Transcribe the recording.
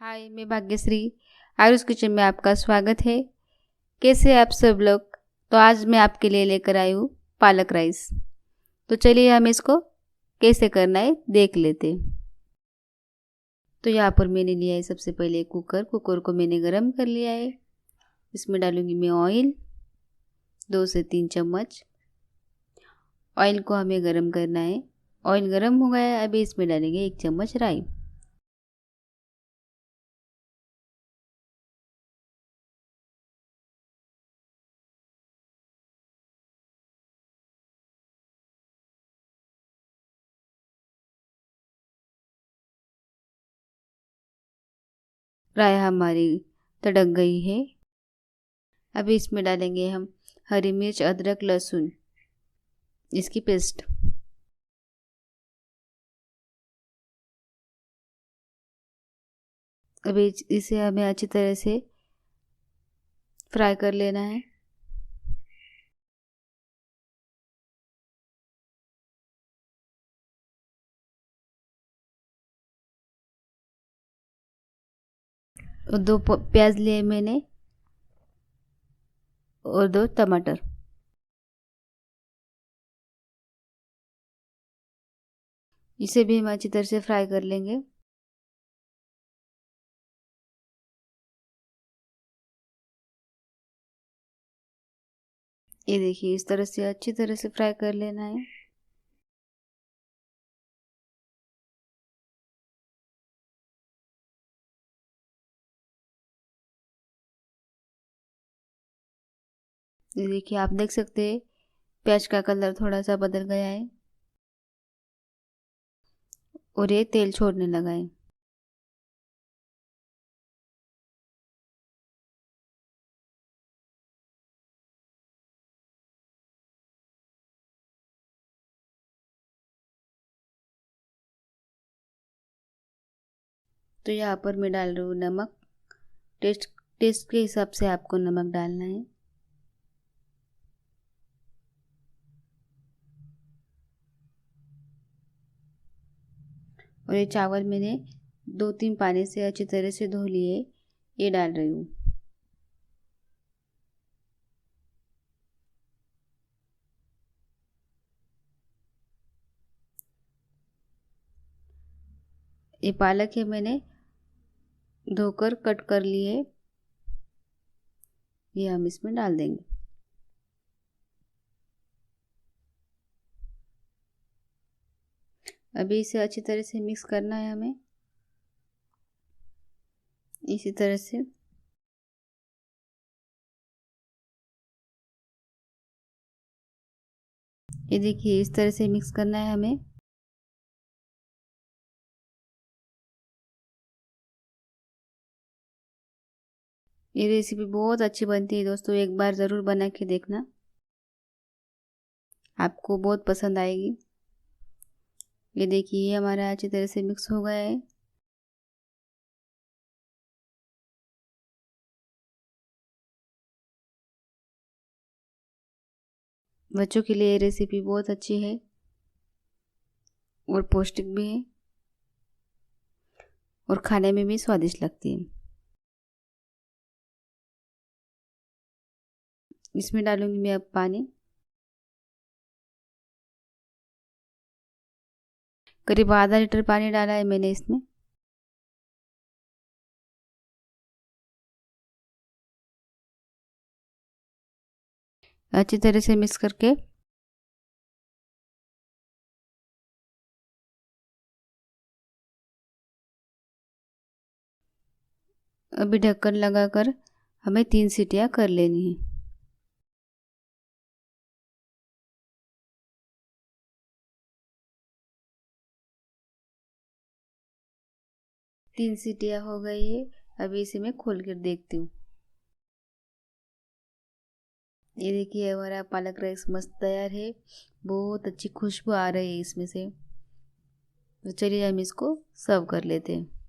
हाय, मैं भाग्यश्री। आरुष किचन में आपका स्वागत है। कैसे आप सब लोग? तो आज मैं आपके लिए लेकर आई हूँ पालक राइस। तो चलिए हम इसको कैसे करना है देख लेते हैं। तो यहाँ पर मैंने लिया है सबसे पहले कुकर को मैंने गरम कर लिया है। इसमें डालूंगी मैं ऑयल 2 से 3 चम्मच। ऑयल को हमें गरम करना है। ऑयल गरम हो गया है, अभी इसमें डालेंगे 1 चम्मच राई। राई हमारी तड़क गई है। अभी इसमें डालेंगे हम हरी मिर्च, अदरक, लहसुन, इसकी पेस्ट। अभी इसे हमें अच्छी तरह से फ्राई कर लेना है। और 2 प्याज लिए मैंने और 2 टमाटर। इसे भी हम अच्छी तरह से फ्राई कर लेंगे। ये देखिए, इस तरह से अच्छी तरह से फ्राई कर लेना है। ये देखिए, आप देख सकते हैं प्याज का कलर थोड़ा सा बदल गया है और ये तेल छोड़ने लगा है। तो यहाँ पर मैं डाल रही हूँ नमक। टेस्ट टेस्ट के हिसाब से आपको नमक डालना है। और ये चावल मैंने 2-3 पानी से अच्छी तरह से धो लिए, ये डाल रही हूँ। ये पालक है, मैंने धोकर कट कर लिए, ये हम इसमें डाल देंगे। अभी इसे अच्छी तरह से मिक्स करना है हमें, इसी तरह से। ये देखिए, इस तरह से मिक्स करना है हमें। ये रेसिपी बहुत अच्छी बनती है दोस्तों, एक बार ज़रूर बना के देखना, आपको बहुत पसंद आएगी। ये देखिए, ये हमारा अच्छी तरह से मिक्स हो गया है। बच्चों के लिए ये रेसिपी बहुत अच्छी है और पौष्टिक भी है और खाने में भी स्वादिष्ट लगती है। इसमें डालूंगी मैं अब पानी। करीब आधा लीटर पानी डाला है मैंने इसमें। अच्छी तरह से मिक्स करके अभी ढक्कन लगाकर हमें 3 सीटियाँ कर लेनी है। तीन सीटियाँ हो गई है, अभी इसे मैं खोल कर देखती हूँ। ये देखिए, हमारा पालक राइस मस्त तैयार है। बहुत अच्छी खुशबू आ रही है इसमें से। तो चलिए हम इसको सर्व कर लेते हैं।